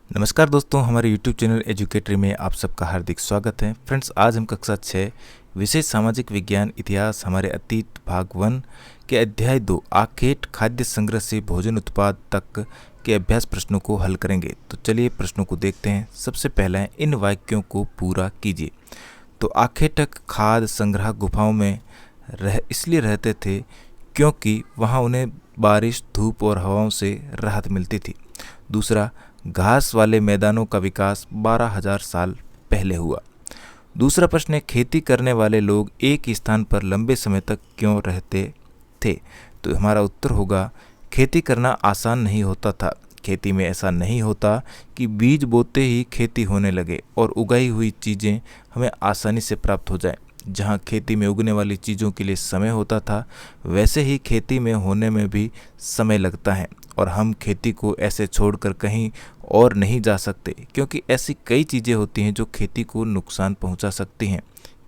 नमस्कार दोस्तों, हमारे YouTube चैनल एजुकेटरी में आप सबका हार्दिक स्वागत है। फ्रेंड्स, आज हम कक्षा 6 विशेष सामाजिक विज्ञान इतिहास हमारे अतीत भाग 1 के अध्याय 2 आखेट खाद्य संग्रह से भोजन उत्पाद तक के अभ्यास प्रश्नों को हल करेंगे। तो चलिए प्रश्नों को देखते हैं। सबसे पहला है, इन वाक्यों को पूरा कीजिए। तो आखेटक खाद्य संग्रह गुफाओं में इसलिए रहते थे क्योंकि वहाँ उन्हें बारिश, धूप और हवाओं से राहत मिलती थी। दूसरा, घास वाले मैदानों का विकास 12,000 साल पहले हुआ। दूसरा प्रश्न है, खेती करने वाले लोग एक स्थान पर लंबे समय तक क्यों रहते थे? तो हमारा उत्तर होगा, खेती करना आसान नहीं होता था। खेती में ऐसा नहीं होता कि बीज बोते ही खेती होने लगे और उगाई हुई चीज़ें हमें आसानी से प्राप्त हो जाएं। जहाँ खेती में उगने वाली चीज़ों के लिए समय होता था, वैसे ही खेती में होने में भी समय लगता है और हम खेती को ऐसे छोड़कर कहीं और नहीं जा सकते, क्योंकि ऐसी कई चीज़ें होती हैं जो खेती को नुकसान पहुंचा सकती हैं।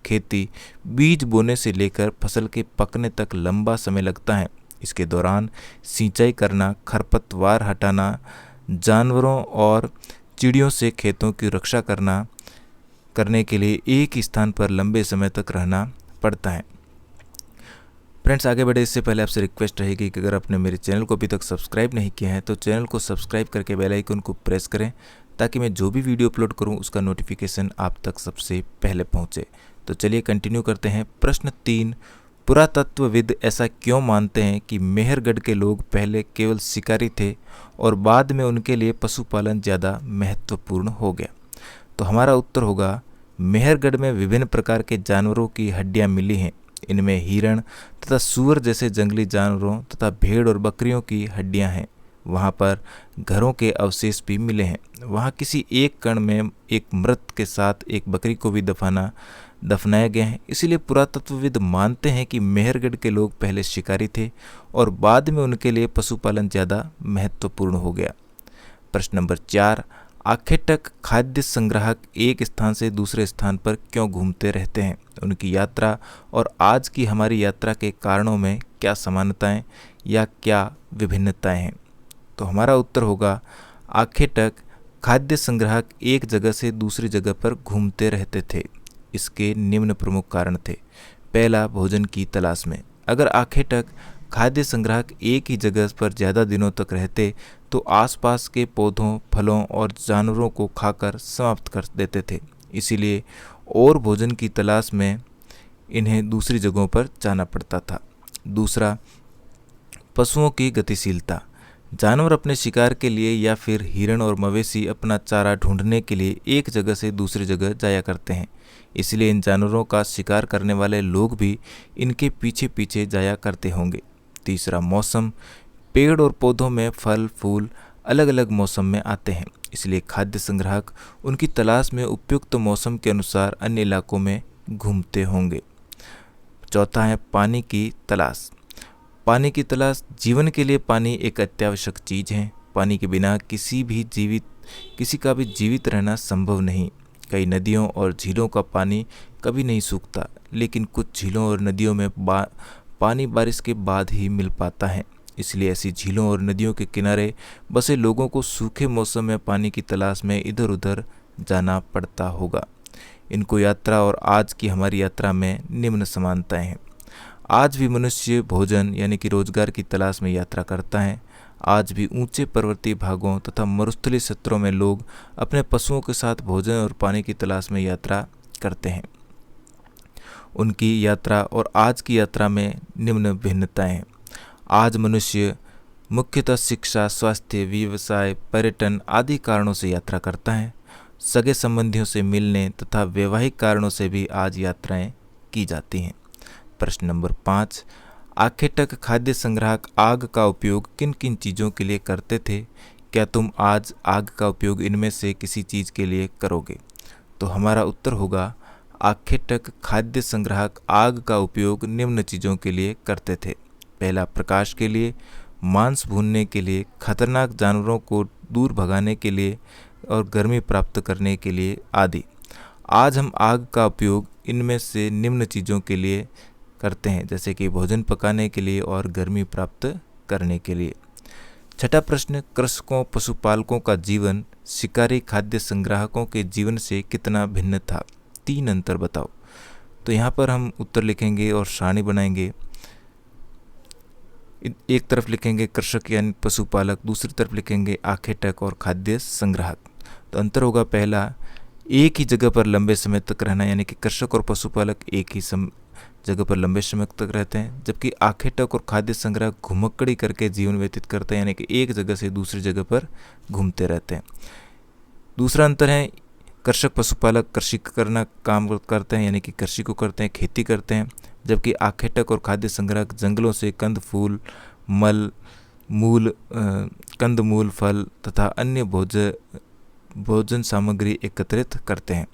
खेती बीज बोने से लेकर फसल के पकने तक लंबा समय लगता है। इसके दौरान सिंचाई करना, खरपतवार हटाना, जानवरों और चिड़ियों से खेतों की रक्षा करने के लिए एक ही स्थान पर लंबे समय तक रहना पड़ता है। फ्रेंड्स, आगे बढ़े इससे पहले आपसे रिक्वेस्ट रहेगी कि अगर आपने मेरे चैनल को अभी तक सब्सक्राइब नहीं किया है तो चैनल को सब्सक्राइब करके बेल आइकन को प्रेस करें, ताकि मैं जो भी वीडियो अपलोड करूं उसका नोटिफिकेशन आप तक सबसे पहले पहुंचे। तो चलिए कंटिन्यू करते हैं। प्रश्न 3, पुरातत्वविद ऐसा क्यों मानते हैं कि मेहरगढ़ के लोग पहले केवल शिकारी थे और बाद में उनके लिए पशुपालन ज़्यादा महत्वपूर्ण हो गया? तो हमारा उत्तर होगा, मेहरगढ़ में विभिन्न प्रकार के जानवरों की हड्डियां मिली हैं। इनमें हिरण तथा सूअर जैसे जंगली जानवरों तथा भेड़ और बकरियों की हड्डियां हैं। वहां पर घरों के अवशेष भी मिले हैं। वहां किसी एक कण में एक मृत के साथ एक बकरी को भी दफनाया गया है। इसीलिए पुरातत्वविद मानते हैं कि मेहरगढ़ के लोग पहले शिकारी थे और बाद में उनके लिए पशुपालन ज़्यादा महत्वपूर्ण हो गया। प्रश्न नंबर 4, आखेटक खाद्य संग्राहक एक स्थान से दूसरे स्थान पर क्यों घूमते रहते हैं? उनकी यात्रा और आज की हमारी यात्रा के कारणों में क्या समानताएं या क्या विभिन्नताएं हैं? तो हमारा उत्तर होगा, आखेटक खाद्य संग्राहक एक जगह से दूसरी जगह पर घूमते रहते थे। इसके निम्न प्रमुख कारण थे। पहला, भोजन की तलाश में। अगर आखेटक खाद्य संग्राहक एक ही जगह पर ज़्यादा दिनों तक रहते तो आसपास के पौधों, फलों और जानवरों को खाकर समाप्त कर देते थे। इसीलिए और भोजन की तलाश में इन्हें दूसरी जगहों पर जाना पड़ता था। दूसरा, पशुओं की गतिशीलता। जानवर अपने शिकार के लिए या फिर हिरण और मवेशी अपना चारा ढूंढने के लिए एक जगह से दूसरी जगह जाया करते हैं। इसलिए इन जानवरों का शिकार करने वाले लोग भी इनके पीछे पीछे जाया करते होंगे। तीसरा, मौसम। पेड़ और पौधों में फल फूल अलग अलग मौसम में आते हैं, इसलिए खाद्य संग्राहक उनकी तलाश में उपयुक्त मौसम के अनुसार अन्य इलाकों में घूमते होंगे। चौथा है, पानी की तलाश। पानी की तलाश। जीवन के लिए पानी एक अत्यावश्यक चीज़ है। पानी के बिना किसी का भी जीवित रहना संभव नहीं। कई नदियों और झीलों का पानी कभी नहीं सूखता, लेकिन कुछ झीलों और नदियों में पानी बारिश के बाद ही मिल पाता है। इसलिए ऐसी झीलों और नदियों के किनारे बसे लोगों को सूखे मौसम में पानी की तलाश में इधर उधर जाना पड़ता होगा। इनको यात्रा और आज की हमारी यात्रा में निम्न समानताएं हैं। आज भी मनुष्य भोजन यानी कि रोजगार की तलाश में यात्रा करता है। आज भी ऊंचे पर्वतीय भागों तथा मरुस्थलीय क्षेत्रों में लोग अपने पशुओं के साथ भोजन और पानी की तलाश में यात्रा करते हैं। उनकी यात्रा और आज की यात्रा में निम्न भिन्नताएं हैं। आज मनुष्य मुख्यतः शिक्षा, स्वास्थ्य, व्यवसाय, पर्यटन आदि कारणों से यात्रा करता है। सगे संबंधियों से मिलने तथा वैवाहिक कारणों से भी आज यात्राएं की जाती हैं। प्रश्न नंबर 5, आखेटक खाद्य संग्राहक आग का उपयोग किन किन चीज़ों के लिए करते थे? क्या तुम आज आग का उपयोग इनमें से किसी चीज़ के लिए करोगे? तो हमारा उत्तर होगा, आखेटक खाद्य संग्राहक आग का उपयोग निम्न चीज़ों के लिए करते थे। पहला, प्रकाश के लिए, मांस भूनने के लिए, खतरनाक जानवरों को दूर भगाने के लिए और गर्मी प्राप्त करने के लिए आदि। आज हम आग का उपयोग इनमें से निम्न चीज़ों के लिए करते हैं, जैसे कि भोजन पकाने के लिए और गर्मी प्राप्त करने के लिए। छठा प्रश्न, कृषकों पशुपालकों का जीवन शिकारी खाद्य संग्राहकों के जीवन से कितना भिन्न था? 3 अंतर बताओ। तो यहाँ पर हम उत्तर लिखेंगे और सारणी बनाएंगे। एक तरफ लिखेंगे कृषक यानी पशुपालक, दूसरी तरफ लिखेंगे आखेटक और खाद्य संग्राहक। तो अंतर होगा पहला, एक ही जगह पर लंबे समय तक रहना, यानी कि कृषक और पशुपालक एक ही जगह पर लंबे समय तक रहते हैं, जबकि आखेटक और खाद्य संग्राहक घुमक्कड़ी करके जीवन व्यतीत करते हैं, यानी कि एक जगह से दूसरी जगह पर घूमते रहते हैं। दूसरा अंतर है, कृषक पशुपालक कृषि करना काम करते हैं, यानी कि कृषि को करते हैं, खेती करते हैं, जबकि आखेटक और खाद्य संग्राहक जंगलों से कंद मूल फल तथा अन्य भोजन सामग्री एकत्रित करते हैं।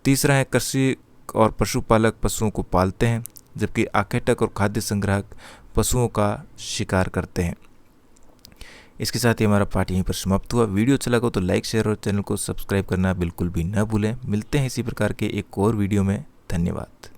तीसरा है, कृषि और पशुपालक पशुओं को पालते हैं, जबकि आखेटक और खाद्य संग्राहक पशुओं का शिकार करते हैं। इसके साथ ही हमारा पाठ यहीं पर समाप्त हुआ। वीडियो अच्छा लगा तो लाइक, शेयर और चैनल को सब्सक्राइब करना बिल्कुल भी न भूलें। मिलते हैं इसी प्रकार के एक और वीडियो में। धन्यवाद।